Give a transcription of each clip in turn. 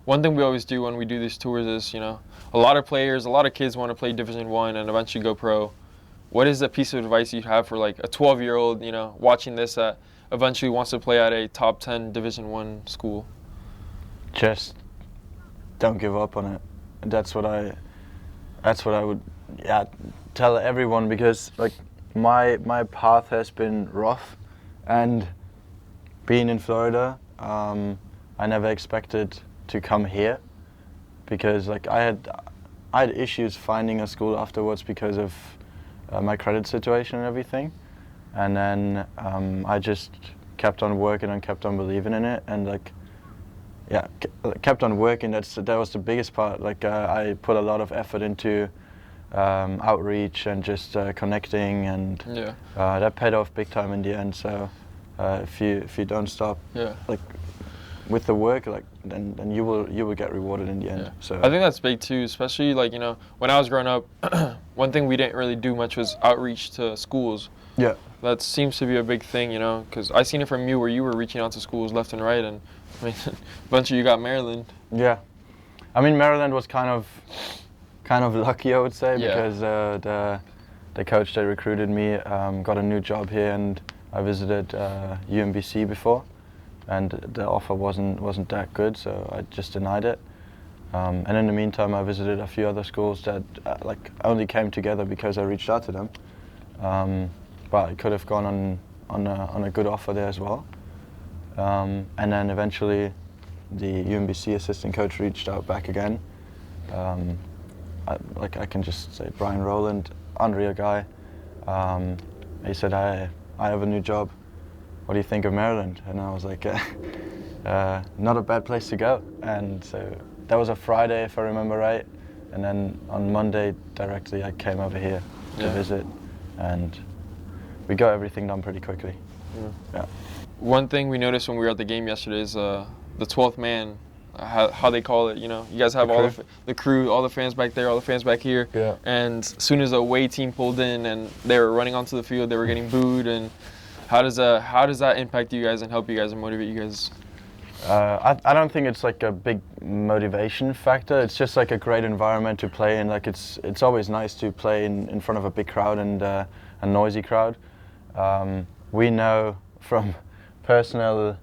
one thing we always do when we do these tours is, a lot of players, a lot of kids want to play Division I and eventually go pro. What is a piece of advice you have for like a 12-year-old, watching this that eventually wants to play at a top 10 Division I school? Just don't give up on it. That's what I would tell everyone, because like my path has been rough, and being in Florida, I never expected to come here, because like I had issues finding a school afterwards because of my credit situation and everything, and then I just kept on working and kept on believing in it, and like kept on working. That was the biggest part. Like I put a lot of effort into outreach and just connecting, and that paid off big time in the end. So if you don't stop, like with the work, like then you will get rewarded in the end. So I think that's big too, especially like when I was growing up, one thing we didn't really do much was outreach to schools. Yeah, that seems to be a big thing, because I seen it from you where you were reaching out to schools left and right, and I mean, a bunch of you got Maryland. Yeah, I mean Maryland was kind of lucky, I would say, because the coach that recruited me got a new job here, and I visited UMBC before, and the offer wasn't that good, so I just denied it. And in the meantime, I visited a few other schools that like only came together because I reached out to them. But I could have gone on a good offer there as well. And then eventually, the UMBC assistant coach reached out back again. I can just say Brian Rowland, unreal guy. He said, I have a new job. What do you think of Maryland? And I was like, not a bad place to go. And so that was a Friday, if I remember right. And then on Monday, directly, I came over here to visit. And we got everything done pretty quickly. Yeah. One thing we noticed when we were at the game yesterday is the 12th man, how they call it. You guys have the crew, all the fans back there, all the fans back here. Yeah. And as soon as a away team pulled in and they were running onto the field, they were getting booed. And how does that impact you guys and help you guys and motivate you guys? I don't think it's like a big motivation factor. It's just like a great environment to play in. Like it's always nice to play in front of a big crowd and a noisy crowd. We know from personal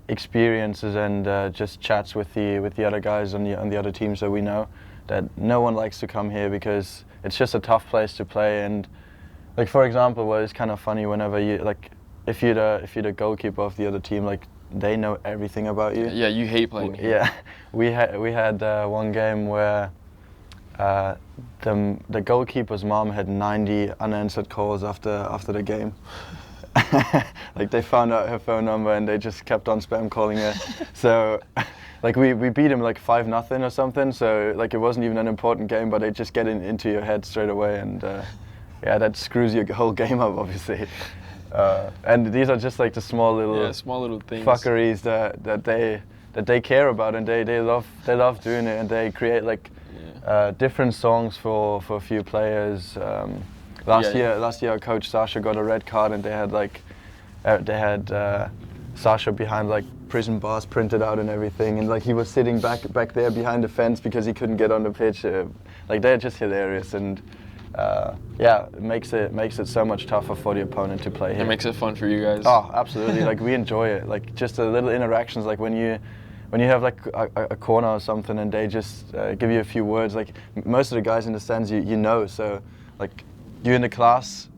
experiences and just chats with the other guys on the other teams that we know, that no one likes to come here because it's just a tough place to play. And like, for example, what is kind of funny, whenever you like, if you're the goalkeeper of the other team, like they know everything about you. Yeah, you hate playing here. Yeah, we had one game where the goalkeeper's mom had 90 unanswered calls after the game. Like they found out her phone number and they just kept on spam calling her. So like we beat him like 5-0 or something. So like it wasn't even an important game, but they just get into your head straight away, and that screws your whole game up, obviously. And these are just like the small little things, fuckeries that they care about, and they love doing it, and they create like different songs for a few players. Last year, our coach Sasha got a red card, and they had Sasha behind like prison bars printed out and everything, and like he was sitting back there behind the fence because he couldn't get on the pitch. Like they're just hilarious, and it makes it so much tougher for the opponent to play here. It makes it fun for you guys. Oh, absolutely! Like we enjoy it. Like just the little interactions, like when you have like a corner or something, and they just give you a few words. Like most of the guys in the stands, you know. So like you're in the class,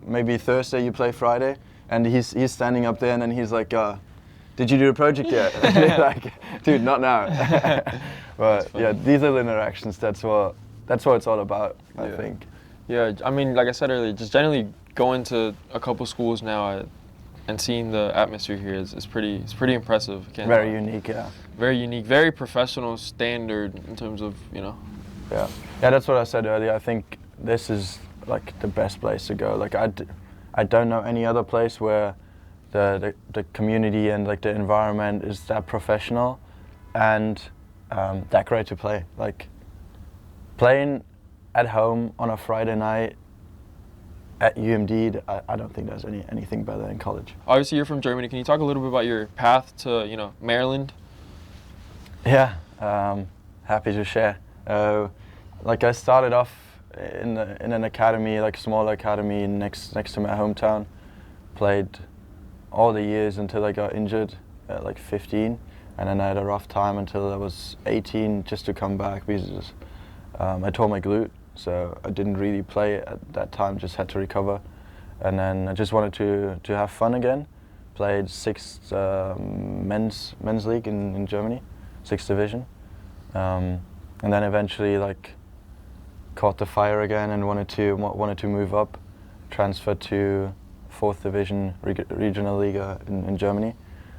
maybe Thursday you play Friday, and he's standing up there, and then he's like, "Did you do the project yet?" Like, dude, not now. But yeah, these little interactions. That's what it's all about. I think. Yeah, I mean, like I said earlier, just generally going to a couple schools now and seeing the atmosphere here is pretty impressive. Very unique, yeah. Very unique, very professional standard in terms of, Yeah, that's what I said earlier. I think this is like the best place to go. Like I don't know any other place where the community and like the environment is that professional and that great to play. Like playing at home on a Friday night at UMD, I don't think there's anything better in college. Obviously, you're from Germany. Can you talk a little bit about your path to, Maryland? Yeah, Happy to share. Like I started off in an academy, like a small academy next to my hometown. Played all the years until I got injured at like 15, and then I had a rough time until I was 18 just to come back because I tore my glute, so I didn't really play at that time, just had to recover. And then I just wanted to have fun again. Played sixth men's league in Germany, 6th division. And then eventually like caught the fire again and wanted to move up, transferred to 4th division regional league in Germany.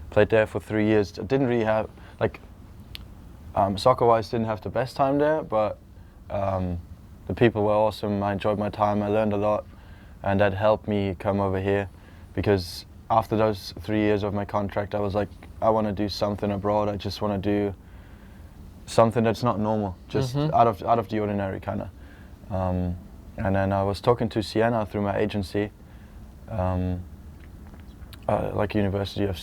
Played there for 3 years. I didn't really have like soccer-wise, didn't have the best time there, but the people were awesome. I enjoyed my time. I learned a lot, and that helped me come over here because after those 3 years of my contract, I was like, I want to do something abroad. I just want to do something that's not normal, just out of the ordinary kind of. And then I was talking to Siena through my agency, like University of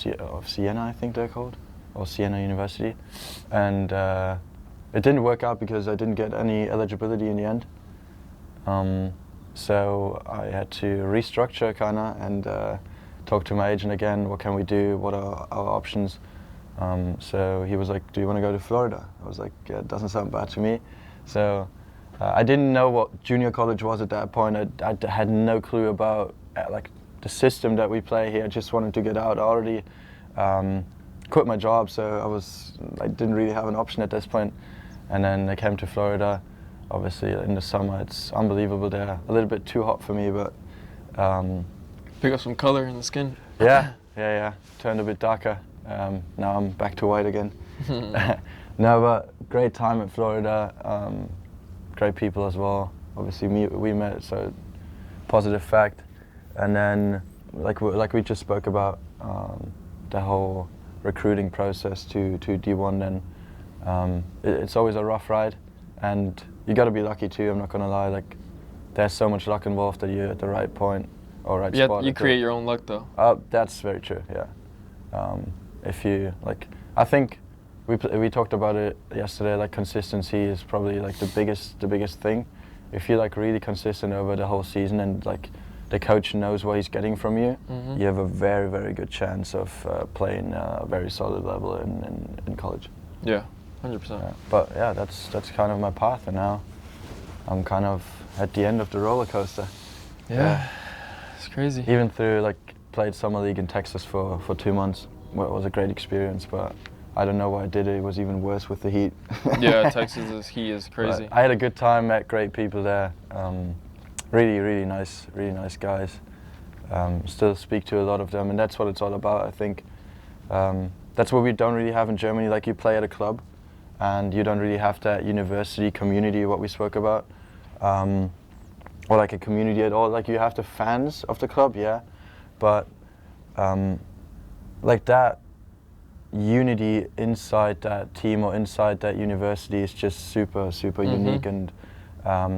Siena, I think they're called, or Siena University, and it didn't work out because I didn't get any eligibility in the end. So I had to restructure kind of and talk to my agent again. What can we do? What are our options? So he was like, "Do you want to go to Florida?" I was like, "Yeah, it doesn't sound bad to me." So I didn't know what junior college was at that point. I had no clue about like the system that we play here. I just wanted to get out. I already quit my job, so I didn't really have an option at this point. And then I came to Florida. Obviously, in the summer, it's unbelievable there. A little bit too hot for me, but Pick up some color in the skin. Yeah. Turned a bit darker. Now I'm back to white again. No, but great time in Florida. Great people as well. Obviously, we met, so positive fact. And then, like we just spoke about, the whole recruiting process to D1. Then it's always a rough ride, and you got to be lucky too. I'm not gonna lie. Like, there's so much luck involved that you're at the right point or right spot. You create your own luck, though. That's very true. Yeah. If you like, I think we talked about it yesterday. Like, consistency is probably like the biggest thing. If you're like really consistent over the whole season and like the coach knows what he's getting from you, you have a very, very good chance of playing a very solid level in college. Yeah, 100%. Yeah. But yeah, that's kind of my path, and now I'm kind of at the end of the roller coaster. Yeah. It's crazy. Even through like played summer league in Texas for 2 months. Well, it was a great experience, but I don't know why I did it. It was even worse with the heat. Yeah, Texas' heat is crazy. But I had a good time, met great people there. Really nice guys. Still speak to a lot of them, and that's what it's all about, I think. That's what we don't really have in Germany. Like, you play at a club, and you don't really have that university community, what we spoke about, or like a community at all. Like, you have the fans of the club, yeah, but like that unity inside that team or inside that university is just super unique, and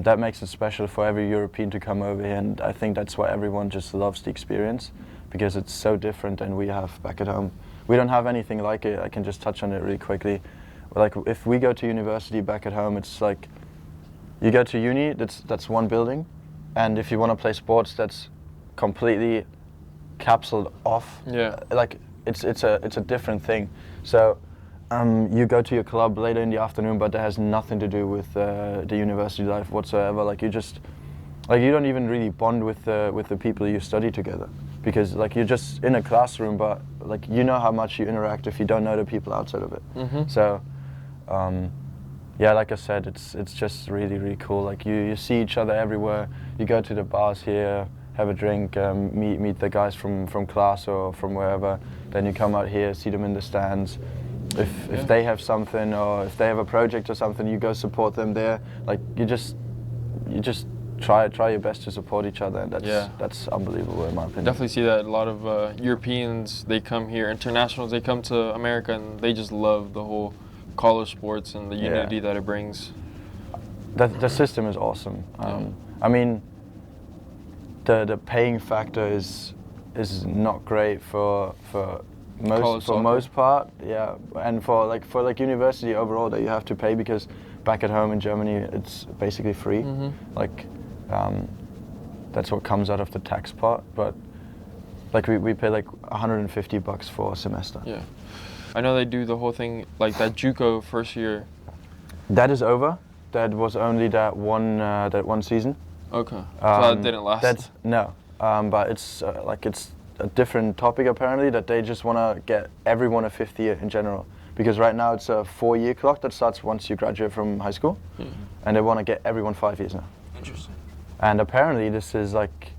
that makes it special for every European to come over here. And I think that's why everyone just loves the experience, because it's so different than we have back at home. We don't have anything like it. I can just touch on it really quickly. Like, if we go to university back at home, it's like you go to uni, that's one building, and if you want to play sports, that's completely capsuled off. Yeah. Like, it's a different thing. So you go to your club later in the afternoon, but that has nothing to do with the university life whatsoever. Like, you don't even really bond with the people you study together, because like you're just in a classroom, but like you know how much you interact if you don't know the people outside of it. So yeah, like I said, it's just really cool. Like, you see each other everywhere. You go to the bars here, have a drink, meet the guys from class or from wherever. Then you come out here, see them in the stands. If they have something, or if they have a project or something, you go support them there. Like, you just try your best to support each other, and that's unbelievable in my opinion. Definitely see that a lot of Europeans, they come here, internationals, they come to America, and they just love the whole college sports and the unity that it brings. The system is awesome. I mean, the paying factor is not great for most part, yeah. And for university overall, that you have to pay, because back at home in Germany it's basically free. Like that's what comes out of the tax part. But like we pay like $150 for a semester. Yeah, I know they do the whole thing like that JUCO first year. That is over. That was only that one season. Okay. So that didn't last. But it's it's a different topic apparently, that they just want to get everyone a fifth year in general, because right now it's a 4-year clock that starts once you graduate from high school, and they want to get everyone 5 years now. Interesting. And apparently this is like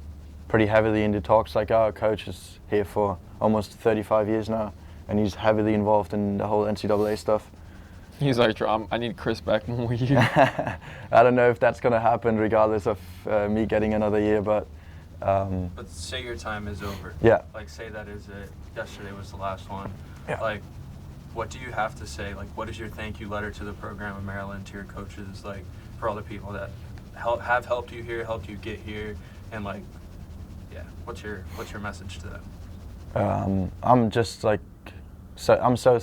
pretty heavily in the talks. Like our coach is here for almost 35 years now, and he's heavily involved in the whole NCAA stuff. He's like, I need Chris back 1 more year. I don't know if that's going to happen regardless of me getting another year, but say your time is over. Yeah. Like, say that is it. Yesterday was the last one. Yeah. Like, what do you have to say? Like, what is your thank you letter to the program in Maryland, to your coaches, like, for all the people that have helped you here, helped you get here, and like, yeah, what's your message to them? I'm just like, I'm so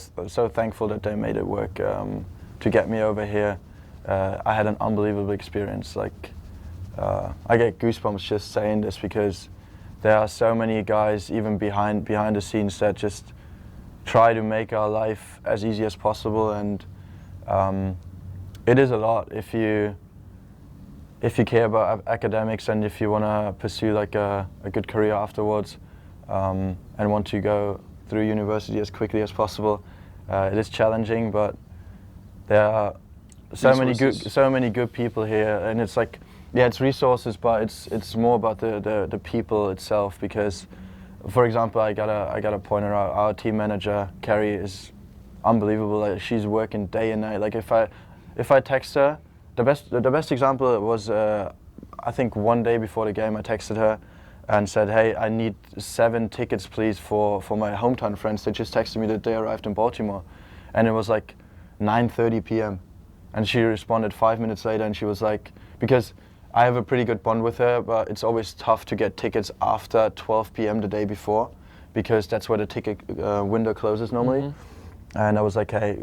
thankful that they made it work to get me over here. I had an unbelievable experience. Like, I get goosebumps just saying this, because there are so many guys even behind the scenes that just try to make our life as easy as possible, and it is a lot if you care about academics and if you want to pursue like a good career afterwards, and want to go through university as quickly as possible. It is challenging, but there are so many good people here, and it's like, yeah, it's resources, but it's more about the people itself. Because, for example, I gotta point her out. Our team manager Carrie is unbelievable. Like, she's working day and night. Like, if I text her, the best example was I think one day before the game I texted her and said, hey, I need 7 tickets please for my hometown friends. They just texted me that they arrived in Baltimore, and it was like 9:30 p.m. and she responded 5 minutes later, and she was like, because I have a pretty good bond with her, but it's always tough to get tickets after 12 p.m. the day before, because that's where the ticket window closes normally. And I was like, hey,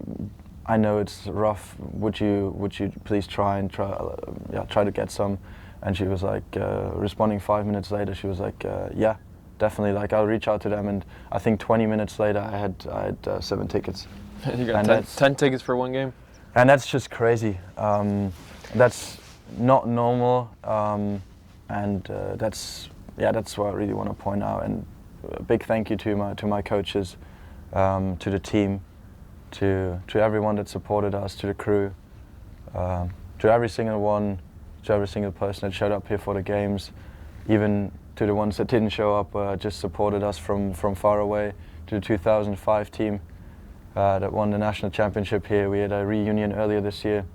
I know it's rough. Would you please try to get some? And she was like, responding 5 minutes later, she was like, yeah, definitely. Like, I'll reach out to them. And I think 20 minutes later, I had 7 tickets. You got 10 tickets for one game. And that's just crazy. That's not normal, and that's what I really want to point out. And a big thank you to my coaches, to the team, to everyone that supported us, to the crew, to every single person that showed up here for the games, even to the ones that didn't show up, just supported us from far away, to the 2005 team that won the national championship here. We had a reunion earlier this year.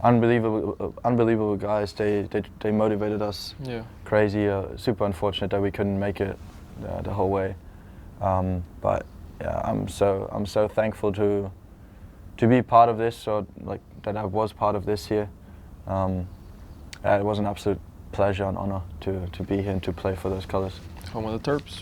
Unbelievable guys. They motivated us. Yeah. Crazy. Super unfortunate that we couldn't make it the whole way. But yeah, I'm so thankful to be part of this, or like that I was part of this here. It was an absolute pleasure and honor to be here and to play for those colors. Home of the Terps.